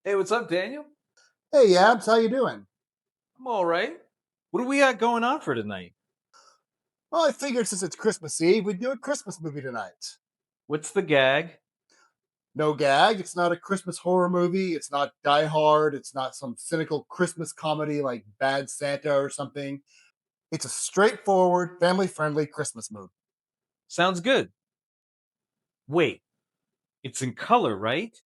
Hey, what's up, Daniel? Hey, Abs, how you doing? I'm all right. What do we got going on for tonight? Well, I figured since it's Christmas Eve, we'd do a Christmas movie tonight. What's the gag? No gag. It's not a Christmas horror movie. It's not Die Hard. It's not some cynical Christmas comedy like Bad Santa or something. It's a straightforward, family-friendly Christmas movie. Sounds good. Wait, it's in color, right?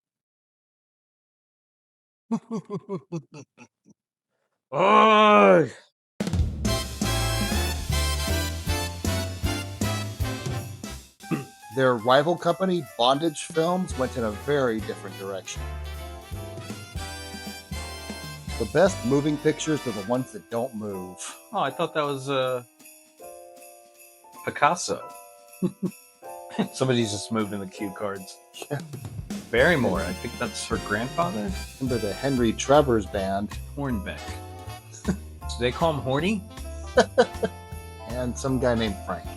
Oh, Their rival company, Bondage Films, went in a very different direction. The best moving pictures are the ones that don't move. I thought that was Picasso. Somebody's just moving the cue cards. Yeah. Barrymore, I think that's her grandfather. Remember the Henry Travers Band? Hornbeck. Do they call him Horny? And some guy named Frank.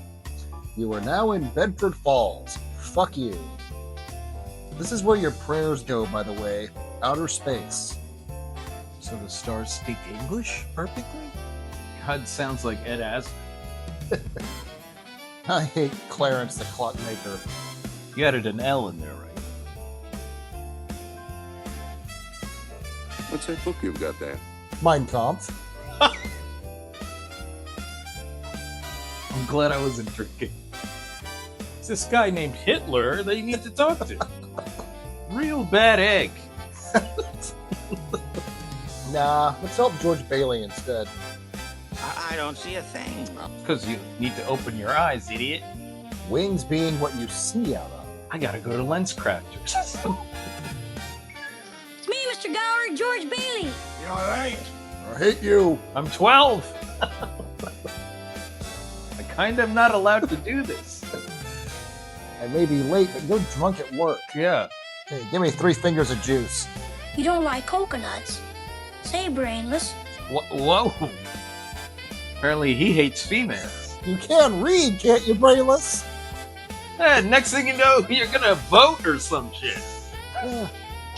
You are now in Bedford Falls. Fuck you. This is where your prayers go, by the way. Outer space. So the stars speak English perfectly? God, sounds like Ed Asner. I hate Clarence the Clockmaker. You added an L in there, right? What's that book you've got there? Mein Kampf. I'm glad I wasn't drinking. It's this guy named Hitler that you need to talk to. Real bad egg. Nah, let's help George Bailey instead. I don't see a thing. Because you need to open your eyes, idiot. Wings being what you see out of. I gotta go to Lens Crafters. It's me, Mr. Gower, George Bailey. You all right? I hate you. I'm 12. I kind of not allowed to do this. I may be late, but you're drunk at work. Yeah. Hey, give me 3 fingers of juice. You don't like coconuts. Say, brainless. Whoa. Apparently he hates females. You can read, can't you, Brainless? Next thing you know, you're gonna vote or some shit.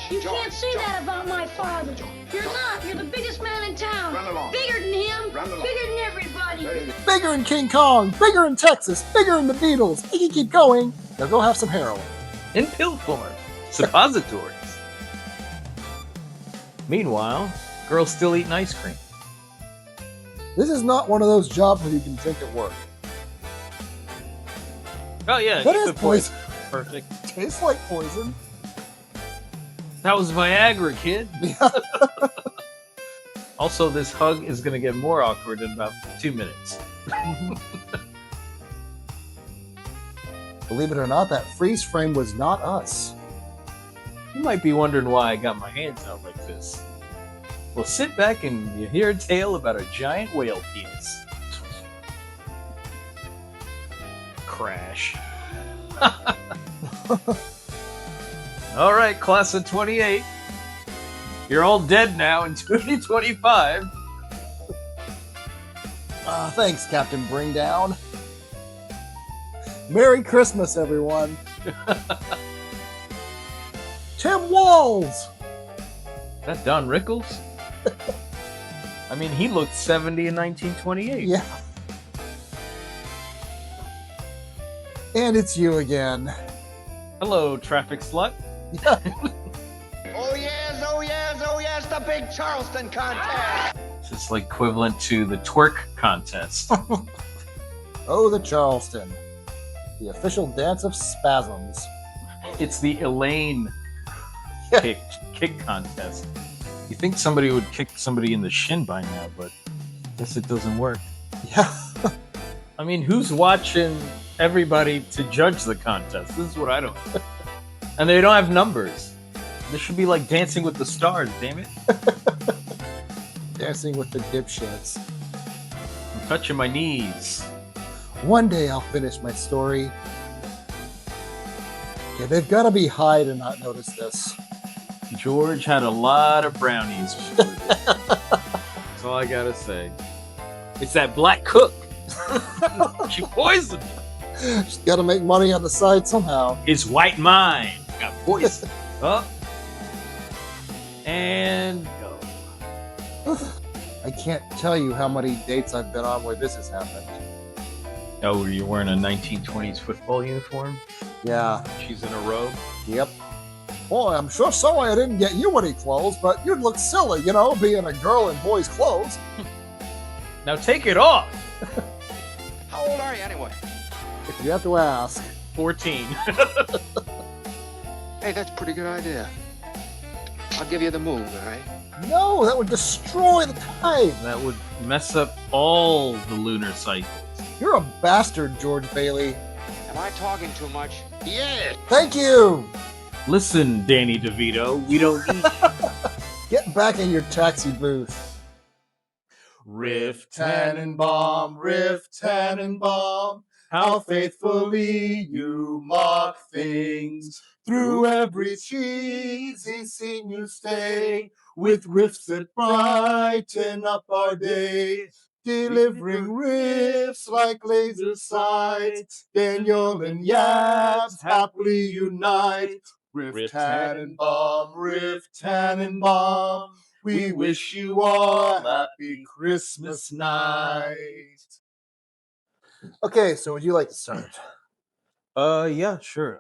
You can't say that about my father. You're not. You're the biggest man in town. Run along. Bigger than him. Run along. Bigger than everybody. Bigger than King Kong, bigger than Texas, bigger than the Beatles. You can keep going. Now go have some heroin. In pill form. Suppositories. Meanwhile, girls still eating ice cream. This is not one of those jobs where you can drink at work. Oh yeah, That you is could poison. Perfect. Tastes like poison. That was Viagra, kid. Yeah. Also, this hug is gonna get more awkward in about 2 minutes. Believe it or not, that freeze frame was not us. You might be wondering why I got my hands out like this. Well, sit back and you hear a tale about a giant whale penis. Crash. All right, class of 28. You're all dead now in 2025. Thanks, Captain Bringdown. Merry Christmas, everyone. Tim Walls! Is that Don Rickles? I mean, he looked 70 in 1928. Yeah. And it's you again. Hello, traffic slut. Yeah. Oh yes, the big Charleston contest. This is like equivalent to the twerk contest. Oh, the Charleston. The official dance of spasms. It's the Elaine kick contest. You think somebody would kick somebody in the shin by now, but I guess it doesn't work. Yeah. I mean, who's watching everybody to judge the contest? This is what I don't. And they don't have numbers. This should be like Dancing with the Stars, damn it. Dancing with the dipshits. I'm touching my knees. One day I'll finish my story. Yeah, they've got to be high to not notice this. George had a lot of brownies before this. That's all I gotta say. It's that black cook. She poisoned him. She's got to make money on the side somehow. His white mind got poisoned. Oh. And go. I can't tell you how many dates I've been on where this has happened. Oh, were you wearing a 1920s football uniform? Yeah. She's in a robe? Yep. Boy, I'm sure sorry I didn't get you any clothes, but you'd look silly, you know, being a girl in boys' clothes. Now take it off! How old are you anyway? If you have to ask. 14. Hey, that's a pretty good idea. I'll give you the move, all right? No, that would destroy the time. That would mess up all the lunar cycles. You're a bastard, George Bailey. Am I talking too much? Yeah. Thank you. Listen, Danny DeVito, we don't need Get back in your taxi booth. Riff Tannenbaum, Riff Tannenbaum, how faithfully you mock things. Through every cheesy scene you stay, with riffs that brighten up our day. Delivering riffs like laser sights, Daniel and Yabs happily unite. Riff Tannenbaum, Riff Tannenbaum, we wish you all a happy Christmas night. Okay, so would you like to start? Yeah, sure.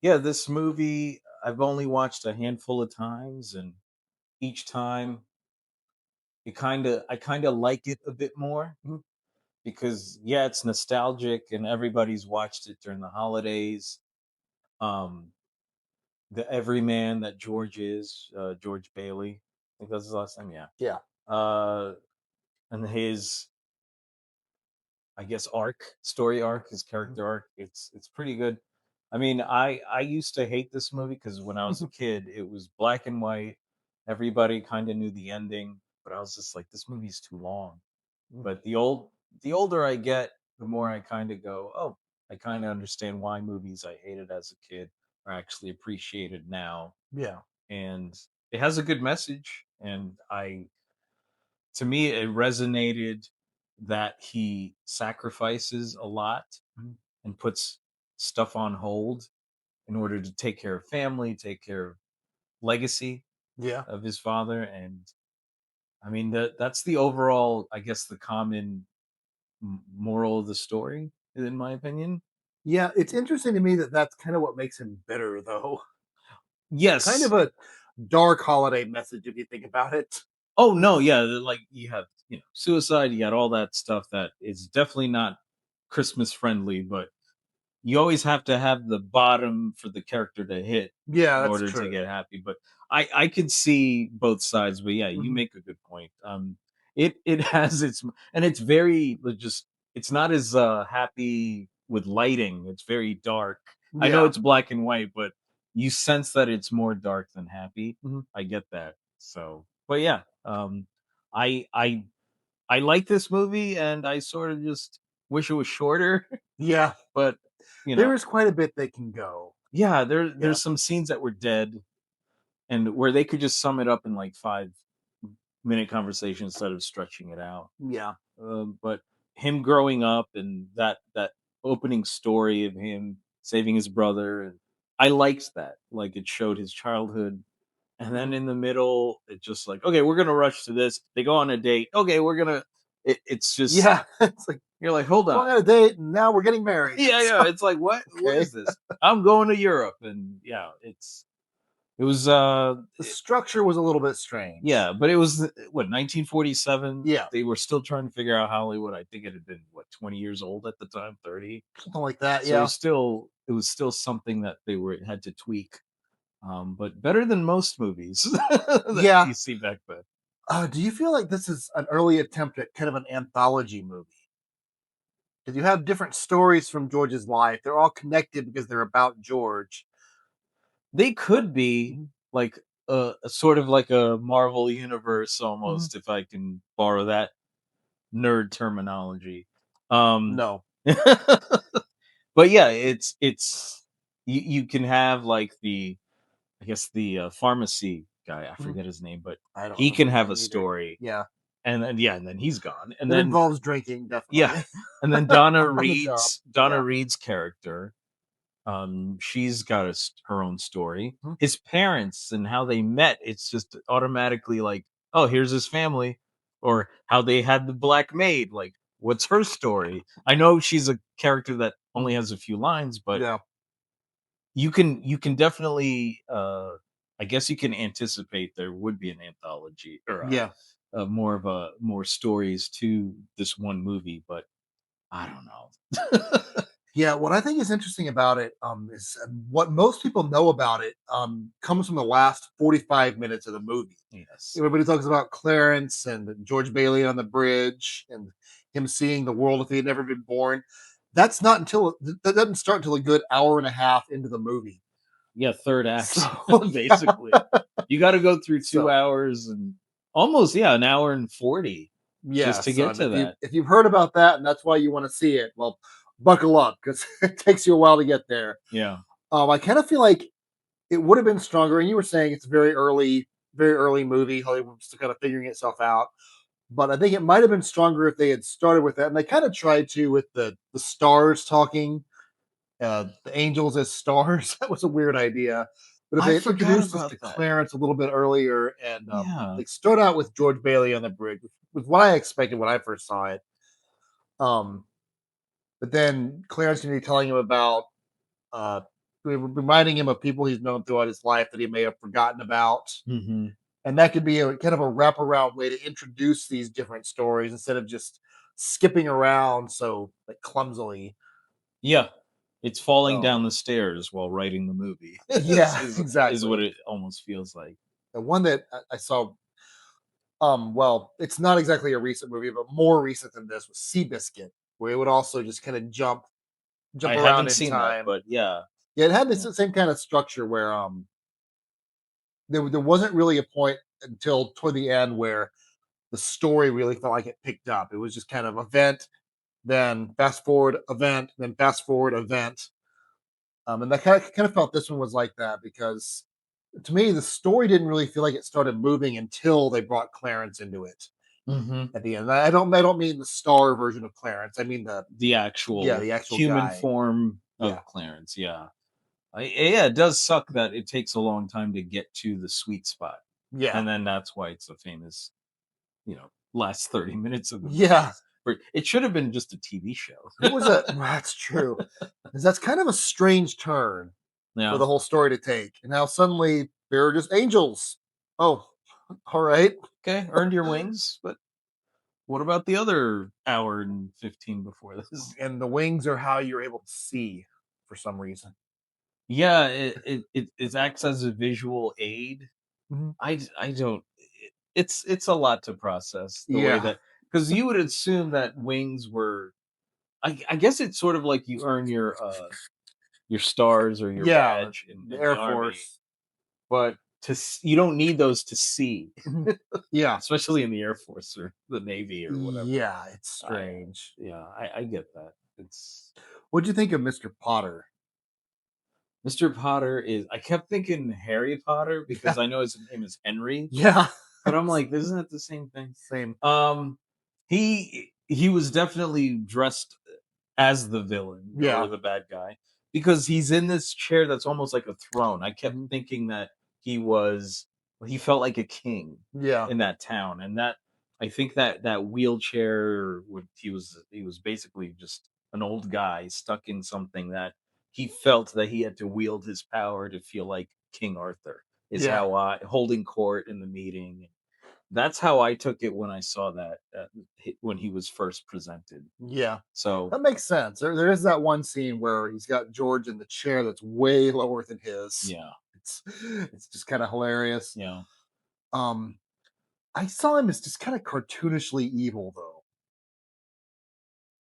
Yeah, this movie I've only watched a handful of times, and each time I kind of like it a bit more because yeah, it's nostalgic and everybody's watched it during the holidays. Um, the everyman that George is, George Bailey, I think that's his last name. Yeah. Yeah. And his, I guess, story arc, his character arc, it's pretty good. I mean, I used to hate this movie because when I was a kid, it was black and white. Everybody kind of knew the ending, but I was just like, this movie's too long. But the older I get, the more I kind of go, oh, I kind of understand why movies I hated as a kid are actually appreciated now. Yeah. And it has a good message, and to me it resonated that he sacrifices a lot and puts stuff on hold in order to take care of family, take care of legacy Yeah. of his father. And I mean that's the overall, I guess, the common moral of the story, in my opinion. Yeah, it's interesting to me that that's kind of what makes him bitter, though. Yes. Kind of a dark holiday message if you think about it. Oh no, yeah, like you have, suicide, you got all that stuff that is definitely not Christmas friendly, but you always have to have the bottom for the character to hit Yeah, in that's order true. to get happy. But I could see both sides, but yeah, you make a good point. It has its, and it's very just, it's not as happy with lighting. It's very dark. I know Yeah. it's black and white, but you sense that it's more dark than happy. I get that. So, but yeah, I I I like this movie, and I sort of just wish it was shorter. Yeah. But There is quite a bit they can go. yeah, there's some scenes that were dead, and where they could just sum it up in like 5-minute conversation instead of stretching it out. Yeah. But him growing up and that opening story of him saving his brother, and I liked that. Like it showed his childhood. And then in the middle, it's just like, okay, we're gonna rush to this. They go on a date. Okay, we're gonna. It's just, Yeah. It's like, you're like, hold going on. on a date and now we're getting married. Yeah. It's like, what? What Okay. is this? I'm going to Europe, and yeah, it was The structure was a little bit strange. yeah, but it was what, 1947. Yeah. They were still trying to figure out Hollywood. I think it had been what, 20 years old at the time, 30. Something like that. So Yeah. it was still something that they had to tweak. But better than most movies that you see back then. Do you feel like this is an early attempt at kind of an anthology movie? Because you have different stories from George's life. They're all connected because they're about George. They could be like a sort of like a Marvel universe almost, if I can borrow that nerd terminology. No. But yeah, it's you can have like I guess the pharmacy guy, I forget his name, but he can have a story. Yeah. And then he's gone. And That then involves drinking, definitely. yeah. And then Donna On the job. Reed's character She's got her own story. Mhm. His parents and how they met, it's just automatically like, oh, here's his family, or how they had the black maid. Like, what's her story? I know she's a character that only has a few lines, but Yeah. you can definitely, I guess you can anticipate there would be an anthology or Yeah. more stories to this one movie, but I don't know. Yeah, what I think is interesting about it is what most people know about it comes from the last 45 minutes of the movie. Yes. Everybody talks about Clarence and George Bailey on the bridge and him seeing the world if he had never been born. That's not until that doesn't start until a good hour and a half into the movie. Yeah, third act, So basically. You gotta go through 2 so hours and almost, yeah, an hour and 40 yeah, just to get son. to that. If you've heard about that and that's why you want to see it, well, buckle up because it takes you a while to get there. Yeah. I kind of feel like it would have been stronger. And you were saying it's a very early movie. Hollywood's still kind of figuring itself out. But I think it might have been stronger if they had started with that. And they kind of tried to with the stars talking, the angels as stars. That was a weird idea. But if I they had forgot introduced us to about that. Clarence a little bit earlier and Yeah. like start out with George Bailey on the bridge, which was what I expected when I first saw it. Um, but then Clarence can be telling him about uh, reminding him of people he's known throughout his life that he may have forgotten about. Mhm. And that could be a kind of a wraparound way to introduce these different stories instead of just skipping around so like clumsily. Yeah. It's falling So down the stairs while writing the movie yeah, is what exactly. it almost feels like. The one that I saw, well, it's not exactly a recent movie, but more recent than this was Seabiscuit, where it would also just kind of jump I around haven't in seen that, time. but yeah. Yeah, it had this Yeah. same kind of structure where there wasn't really a point until toward the end where the story really felt like it picked up. It was just kind of event, then fast forward event, then fast forward event. And that kind of felt this one was like that because to me the story didn't really feel like it started moving until they brought Clarence into it Mhm. at the end. I don't mean the star version of Clarence. I mean The the actual actual human guy. form Yeah. of Clarence, yeah. Yeah, it does suck that it takes a long time to get to the sweet spot, Yeah. and then that's why it's a famous, last 30 minutes of the Yeah. movie. It should have been just a TV show. It was a that's true. 'Cause that's kind of a strange turn for Yeah. the whole story to take. And now suddenly they're just angels. Oh, all right. Okay, earned your wings, but what about the other hour and 15 before this? And the wings are how you're able to see for some reason. Yeah, it acts as a visual aid. Mhm. I don't. It's a lot to process the way Yeah. that, because you would assume that wings were. I guess it's sort of like you earn your stars or your Yeah. badge in, The in the Air army, Force. but you don't need those to see, Mhm. Yeah. especially in the Air Force or the Navy or whatever. Yeah. It's I strange. Yeah, I get that. It's What'd you think of Mr. Potter? Mr. Potter is. I kept thinking Harry Potter Yeah. because I know his name is Henry, Yeah. but I'm like, isn't that the same thing? Same. He was definitely dressed as the villain or Yeah. the bad guy because he's in this chair that's almost like a throne. I kept Mhm. thinking that he felt like a king Yeah. in that town, and that I think that wheelchair he was basically just an old guy stuck in something that he felt that he had to wield his power to feel like King Arthur is Yeah. how I holding court in the meeting. That's how I took it when I saw that, when he was first presented. Yeah. So That makes sense. There is that one scene where he's got George in the chair that's way lower than his. yeah, It's just kind of hilarious. yeah, Um, I saw him as just kind of cartoonishly evil though.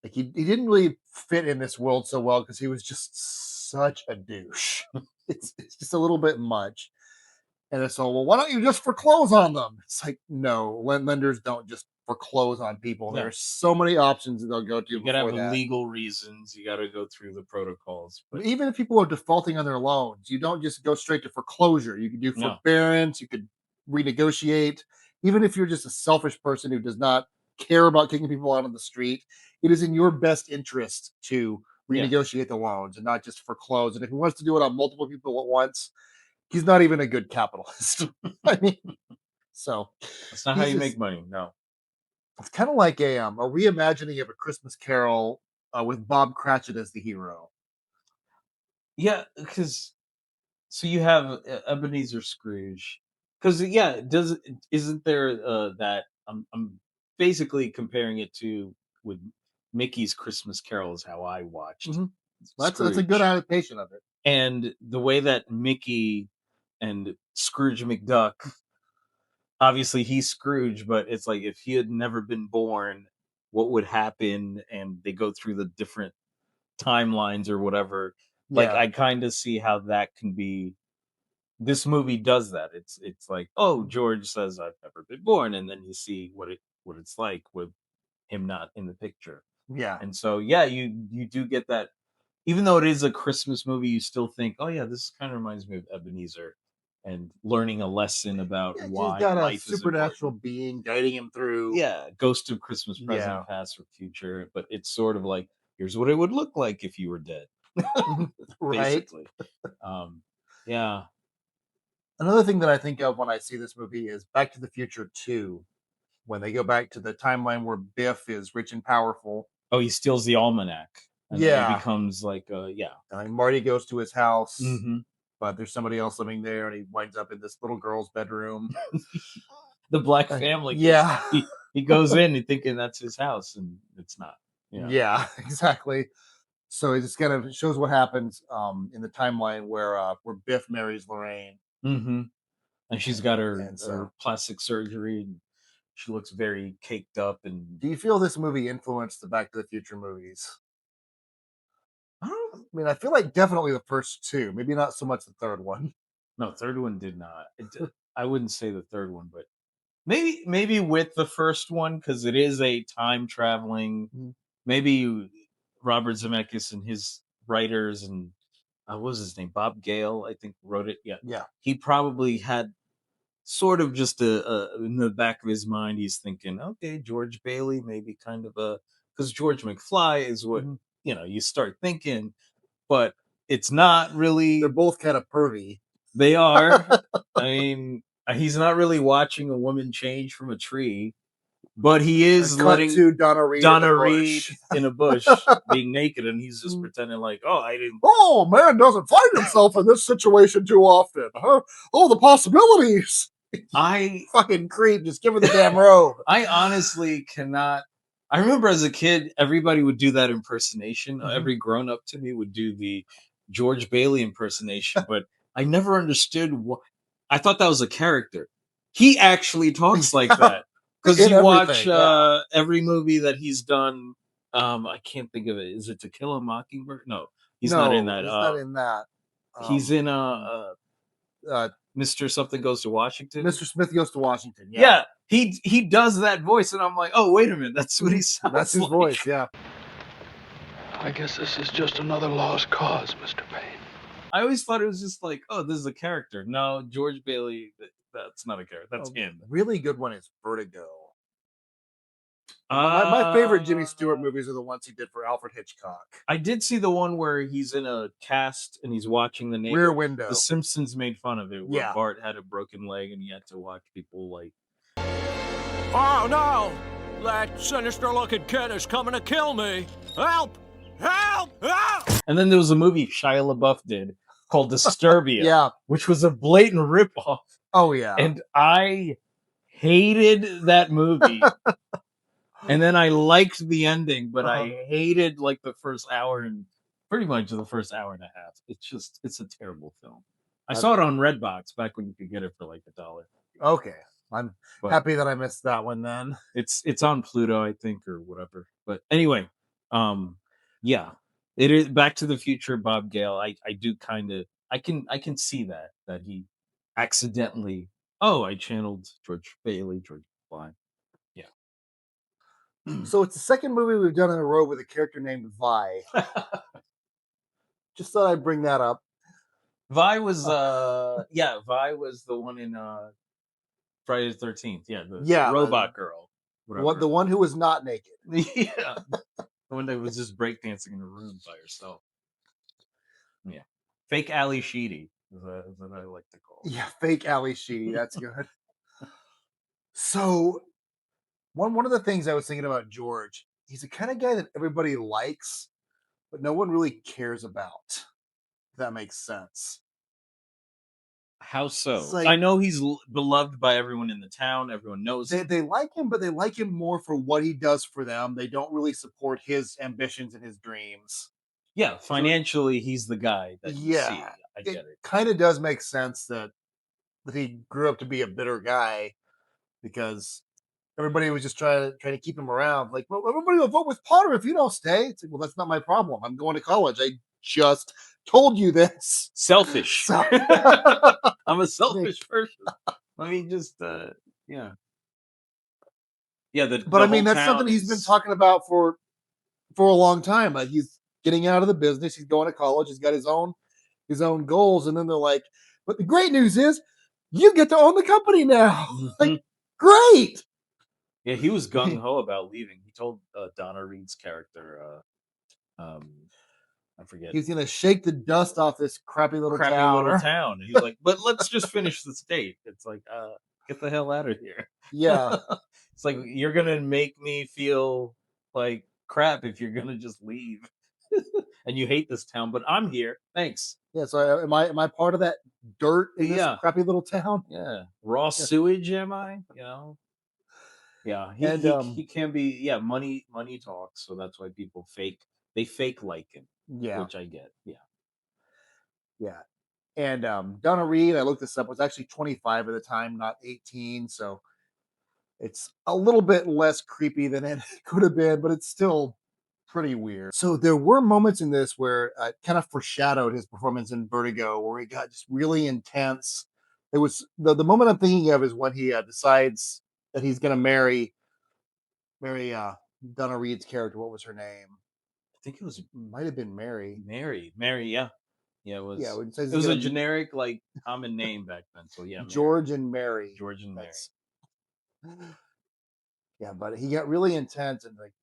Like he didn't really fit in this world so well because he was just such a douche. It's just a little bit much. And it's all, well, why don't you just foreclose on them? It's like, no, lenders don't just foreclose on people. yeah. There's so many options that they'll go to You gotta before have that. legal reasons. You gotta go through the protocols. But Even if people are defaulting on their loans, you don't just go straight to foreclosure. You can do no, forbearance, you could renegotiate. Even if you're just a selfish person who does not care about kicking people out on the street, it is in your best interest to renegotiate the loans and not just for clothes. And if he wants to do it on multiple people at once, he's not even a good capitalist. I mean, so That's not how he's you just- make money. No. it's kind of like a reimagining of A Christmas Carol with Bob Cratchit as the hero. Yeah, because so you have Ebenezer Scrooge. Because isn't there that I'm basically comparing it to with Mickey's Christmas Carol is how I watched Mhm. That's a good Scrooge. adaptation of it. And the way that Mickey and Scrooge McDuck, obviously he's Scrooge, but it's like if he had never been born, what would happen? And they go through the different timelines or whatever. Like Yeah. I kind of see how that can be. This movie does that. It's like, oh, George says I've never been born, and then you see what it's like with him not in the picture. Yeah. And so yeah, you do get that. Even though it is a Christmas movie, you still think, oh yeah, this kind of reminds me of Ebenezer and learning a lesson about He's why got a life is supernatural important. being guiding him through. Yeah, Ghost of Christmas Present, Yeah. Past, or Future, but it's sort of like here's what it would look like if you were dead, Right. basically. Yeah. Another thing that I think of when I see this movie is Back to the Future 2, when they go back to the timeline where Biff is rich and powerful. Oh, he steals the almanac. And then Yeah. it becomes like yeah. And Marty goes to his house, Mhm. but there's somebody else living there, and he winds up in this little girl's bedroom. The black family. 'cause Yeah. He goes in and thinking that's his house, and it's not. Yeah, exactly. So it just kind of shows what happens in the timeline where Biff marries Lorraine. Mm-hmm. And she's got her, And so- her plastic surgery, and she looks very caked up. And Do you feel this movie influenced the Back to the Future movies? I don't. I mean, I feel like definitely the first two, maybe not so much the third one. No, third one did not. I wouldn't say the third one, but maybe with the first one because it is a time traveling. Maybe Robert Zemeckis and his writers and what was his name? Bob Gale, I think, wrote it. Yeah, Yeah. he probably had sort of just in the back of his mind, he's thinking, okay, George Bailey, maybe kind of a because George McFly is what you start thinking, but it's not really. They're both kind of pervy. They are. I mean, he's not really watching a woman change from a tree, but he is letting to Donna Reed in a bush being naked, and he's just pretending like, oh, I didn't. Oh, man doesn't find himself in this situation too often. Huh? Oh, the possibilities. I fucking creep. Just give her the damn robe. I honestly cannot. I remember as a kid, everybody would do that impersonation. Every grown up to me would do the George Bailey impersonation, but I never understood what. I thought that was a character. He actually talks like that because you watch every movie that he's done. I can't think of it. Is it To Kill a Mockingbird? No, he's not in that. He's not in that. He's in Mr. Something Goes to Washington. Mr. Smith Goes to Washington. Yeah, he does that voice, and I'm like, oh, wait a minute, that's what he sounds. That's his like. voice. Yeah. I guess this is just another lost cause, Mr. Payne. I always thought it was just like, oh, this is a character. No, George Bailey, that's not a character. That's him. Really good one is Vertigo. My favorite Jimmy Stewart movies are the ones he did for Alfred Hitchcock. I did see the one where he's in a cast and he's watching the neighbor. Rear Window. The Simpsons made fun of it. Where Bart had a broken leg and he had to watch people like. Oh no! That sinister-looking kid is coming to kill me! Help! Help! Help! And then there was a movie Shia LaBeouf did called Disturbia, which was a blatant ripoff. Oh yeah, and I hated that movie. And then I liked the ending, but I hated like the first hour and pretty much the first hour and a half. It's a terrible film. I saw it on Redbox back when you could get it for like $1. Okay. I'm happy that I missed that one then. It's on Pluto, I think, or whatever. But anyway, yeah. It is Back to the Future, Bob Gale. I do kind of I can see that he accidentally I channeled George Bailey, George McFly. So it's the second movie we've done in a row with a character named Vi. Just thought I'd bring that up. Vi was Vi was the one in Friday the 13th. Yeah, the robot girl. The one who was not naked. Yeah. When they was just breakdancing in a room by herself. Yeah. Fake Ali Sheedy is what I like to call. Yeah, fake Ali Sheedy. That's good. So one of the things I was thinking about George, he's the kind of guy that everybody likes, but no one really cares about. If that makes sense. How so? It's like- I know he's beloved by everyone in the town. Everyone knows him. They like him, but they like him more for what he does for them. They don't really support his ambitions and his dreams. Yeah, financially, he's the guy that you see. Yeah, I get it. Kind of does make sense that he grew up to be a bitter guy because everybody was just trying to keep him around. Like, well, everybody will vote with Potter if you don't stay. It's like, well, that's not my problem. I'm going to college. I just told you this. Selfish. So- I'm a selfish person. Let me just, yeah. Yeah, but I mean, whole that's something town he's been is- talking about for a long time. Like, he's getting out of the business. He's going to college. He's got his own goals. And then they're like, but the great news is you get to own the company now. Like, great. Yeah, he was gung ho about leaving. He told Donna Reed's character, I forget, He's gonna shake the dust off this crappy little town. town. He's like, but let's just finish this date. It's like, get the hell out of here. Yeah. It's like, you're gonna make me feel like crap if you're gonna just leave. And you hate this town, but I'm here. Thanks. Yeah. So am I part of that dirt in this Yeah. crappy little town? Yeah, raw sewage. Am I? You know. Yeah, he can be. Yeah, money talks. So that's why people fake. They fake like him. Yeah. Which I get. Yeah. Yeah. And Donna Reed, I looked this up, was actually 25 at the time, not 18. So it's a little bit less creepy than it could have been, but it's still pretty weird. So there were moments in this where it kind of foreshadowed his performance in Vertigo, where he got just really intense. It was the moment I'm thinking of is when he decides that he's going to marry Donna Reed's character. What was her name? I think it might have been Mary. Mary. Yeah. Yeah, it was. Yeah, It was a generic, like, common name back then. So yeah, George and Mary. George and Mary. Yeah, but he got really intense and like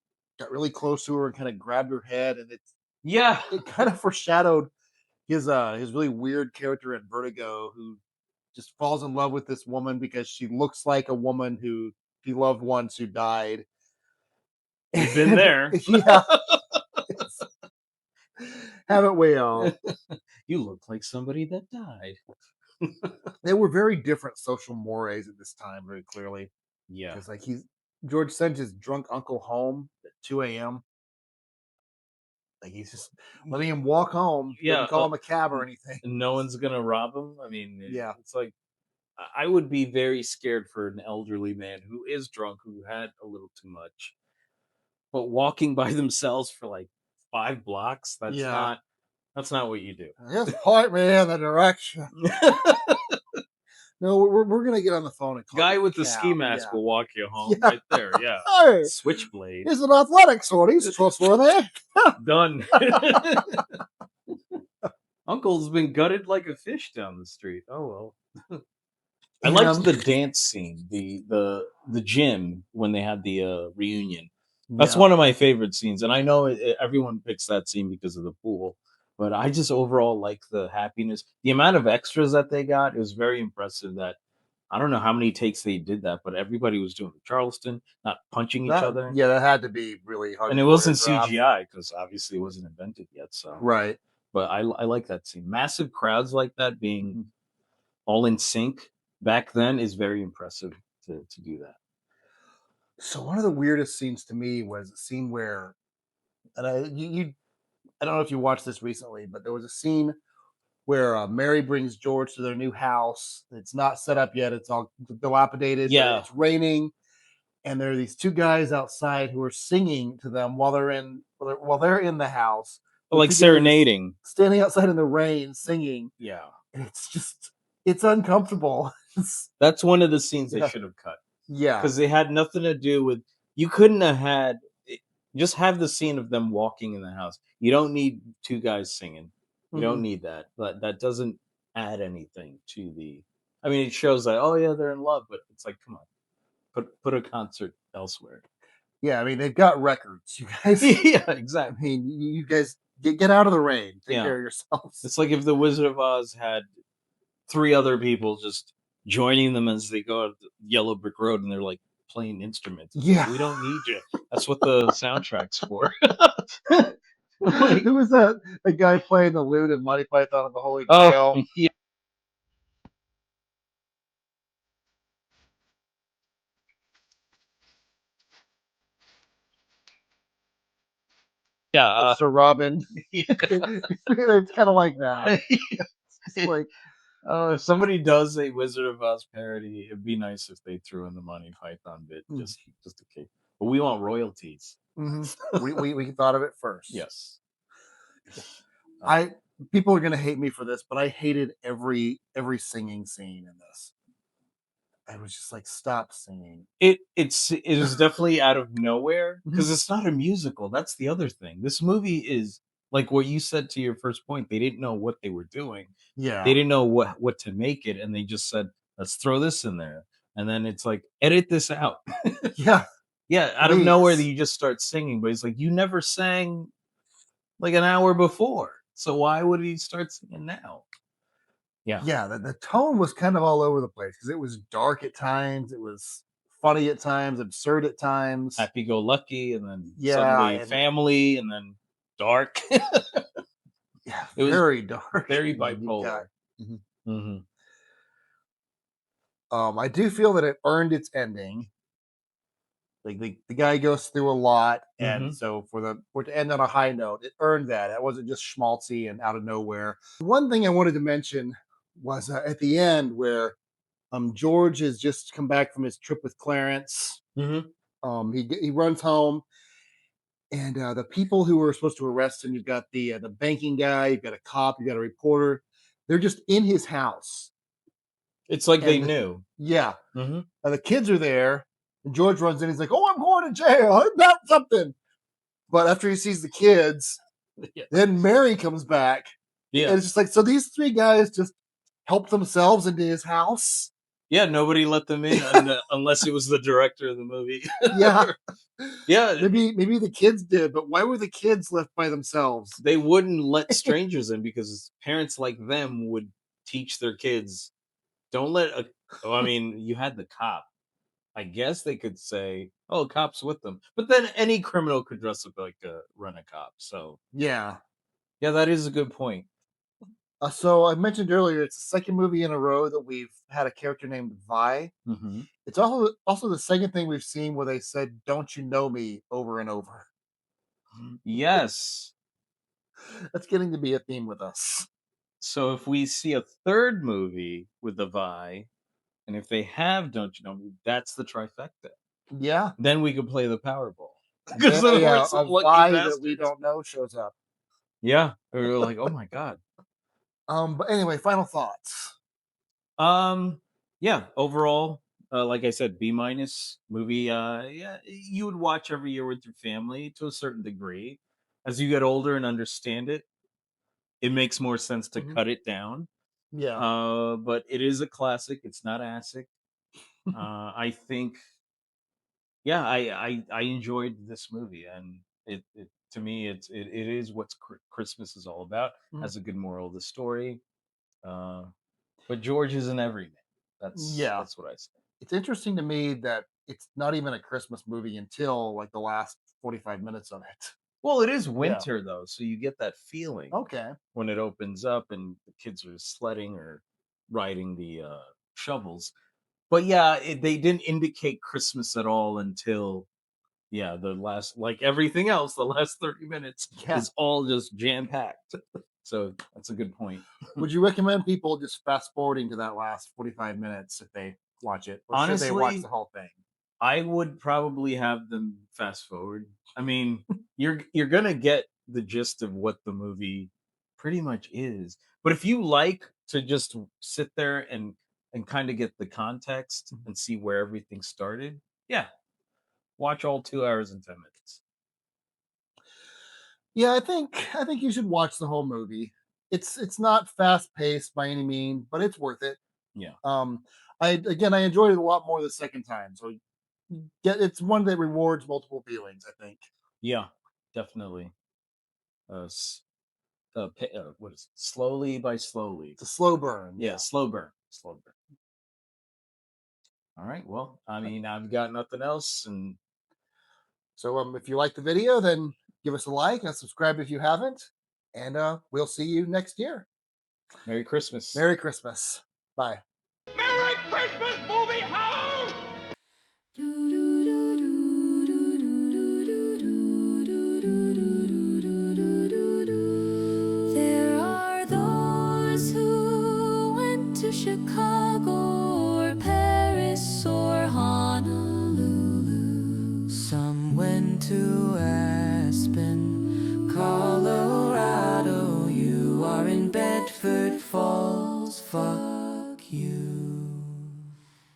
got really close to her and kind of grabbed her head, and it kind of foreshadowed his really weird character in Vertigo, who just falls in love with this woman because she looks like a woman who he loved once who died. You've been there. Yeah. Haven't we all? You look like somebody that died. They were very different social mores at this time, very clearly. Yeah. Because like George sent his drunk uncle home at 2 a.m. Like he's just letting him walk home. Yeah, Didn't call him a cab or anything. No one's gonna rob him. I mean, Yeah. it's like, I would be very scared for an elderly man who is drunk, who had a little too much, but walking by themselves for like 5 blocks. That's not what you do. Just point me in the direction. No, we're gonna get on the phone and call Guy you a with the cab. ski mask Yeah. will walk you home right there. Yeah. Hey, Switchblade. he's an athletic sort. He's trustworthy. Done. Uncle's been gutted like a fish down the street. Oh well. I liked the dance scene, the gym when they had the reunion. That's one of my favorite scenes, and I know everyone picks that scene because of the pool. But I just overall like the happiness, the amount of extras that they got. It was very impressive. That I don't know how many takes they did that, but everybody was doing Charleston, not punching each other. Yeah, that had to be really hard. And it wasn't CGI because obviously it wasn't invented yet. So right. But I like that scene. Massive crowds like that being all in sync back then is very impressive to do that. So one of the weirdest scenes to me was a scene where, and I don't know if you watched this recently, but there was a scene where Mary brings George to their new house. It's not set up yet. It's all dilapidated. Yeah. It's raining. And there are these 2 guys outside who are singing to them while they're in the house. Like serenading. Standing outside in the rain, singing. Yeah. And it's uncomfortable. That's one of the scenes they should have cut. Yeah. Because they had nothing to do with, you couldn't have had, just have the scene of them walking in the house. You don't need 2 guys singing. You don't need that. But that doesn't add anything to the, I mean, it shows that, oh yeah, they're in love, but it's like, come on, put a concert elsewhere. Yeah, I mean they've got records, you guys. Yeah, I exactly. mean, you guys get out of the rain. Take Yeah. care of yourselves. It's like if the Wizard of Oz had 3 other people just joining them as they go up the Yellow Brick Road, and they're like playing instruments. It's like, Yeah. we don't need you. That's what the soundtrack's for. Like, Who was that? The guy playing the lute in Monty Python and the Holy oh, Grail. yeah. Yeah, Sir Robin. yeah. It's kind of like that. It's like, If somebody does a Wizard of Oz parody, it'd be nice if they threw in the Monty Python bit, just in case. But we want royalties. we thought of it first. Yes. People are gonna hate me for this, but I hated every singing scene in this. I was just like, stop singing. It is definitely out of nowhere because it's not a musical. That's the other thing. This movie is like what you said to your first point. They didn't know what they were doing. Yeah. They didn't know what to make it, and they just said, "Let's throw this in there." And then it's like, edit this out. Yeah. Yeah, out of nowhere, Please. you just start singing. But it's like you never sang like an hour before, so why would he start singing now? Yeah. Yeah, the tone was kind of all over the place because it was dark at times, it was funny at times, absurd at times. Happy go lucky, and then Yeah, suddenly and family, and then dark. yeah, It was very dark. very You got- bipolar. Mhm. Hmm. I do feel that it earned its ending. Like the guy goes through a lot, and Mhm. so for it to end on a high note, it earned that. It wasn't just schmaltzy and out of nowhere. One thing I wanted to mention was at the end where George has just come back from his trip with Clarence. Mhm. He runs home, and the people who were supposed to arrest him, you've got the banking guy, you've got a cop, you've got a reporter. They're just in his house. It's like they And knew. yeah, Mhm. the kids are there, and George runs in. He's like, "Oh, I'm going to jail. I got something." But after he sees the kids, Yeah. then Mary comes back, and Yeah. it's just like, so these 3 guys just helped themselves into his house. Yeah, nobody let them in unless it was the director of the movie. Yeah, Yeah, maybe the kids did, but why were the kids left by themselves? they wouldn't let strangers in because parents like them would teach their kids, don't let a oh, I mean, you had the cop. I guess they could say, "Oh, cop's with them." But then any criminal could dress up like a rent a cop. So, Yeah. yeah, that is a good point. So I mentioned earlier, it's the second movie in a row that we've had a character named Vi. Mhm. It's also the second thing we've seen where they said, "Don't you know me?" over and over. Yes. That's getting to be a theme with us. So if we see a third movie with the Vi, and if they have Don't You Know Me, that's the trifecta. Yeah. Then we could play the Powerball. Because then we're Yeah, some a lucky Vi bastards. that we don't know shows up. Yeah. We're like, oh my God. But anyway, final thoughts. Yeah, overall, like I said, B minus movie. Yeah, you would watch every year with your family to a certain degree. As you get older and understand it, it makes more sense to Mhm. cut it down. Yeah. But it is a classic. It's not ASIC. I think, yeah, I enjoyed this movie, and it to me, it is what Christmas is all about. Mhm. Has a good moral of the story. Uh, but George isn't everything. Yeah. That's what I say. It's interesting to me that it's not even a Christmas movie until like the last 45 minutes of it. Well, it is winter though, so you get that feeling Okay. when it opens up and the kids are sledding or riding the shovels. But yeah, they didn't indicate Christmas at all until the last, like everything else, the last 30 minutes Yeah. is all just jam packed. So that's a good point. Would you recommend people just fast forwarding to that last 45 minutes if they watch it? Or should they watch Honestly, the whole thing? I would probably have them fast forward. I mean, you're gonna get the gist of what the movie pretty much is. But if you like to just sit there and kind of get the context and see where everything started, yeah, watch all 2 hours and 10 minutes. Yeah, I think you should watch the whole movie. It's not fast paced by any means, but it's worth it. Yeah. I enjoyed it a lot more the second time. So it's one that rewards multiple viewings, I think. Yeah, definitely. What is it? Slowly by slowly. It's a slow burn. Yeah, slow burn. Slow burn. All right. Well, I mean, I've got nothing else, and So if you like the video, then give us a like and subscribe if you haven't. And we'll see you next year. Merry Christmas. Merry Christmas. Bye. Merry Christmas, movie house! There are those who went to Chicago or Paris or Honolulu. Some went to Aspen, Colorado. You are in Bedford Falls, fuck you.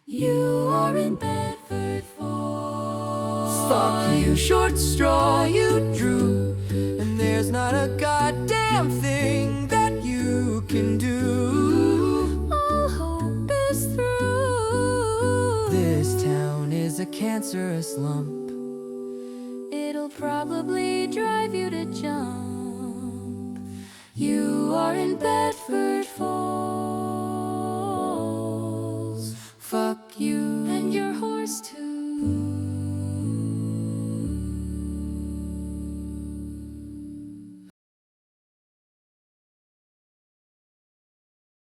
You are in Bedford Falls. Fuck you, short straw you drew. And there's not a goddamn thing that you can do. All hope is through. This town is a cancerous lump. It'll probably drive you to jump. You are in Bedford Falls. Fuck you and your horse too.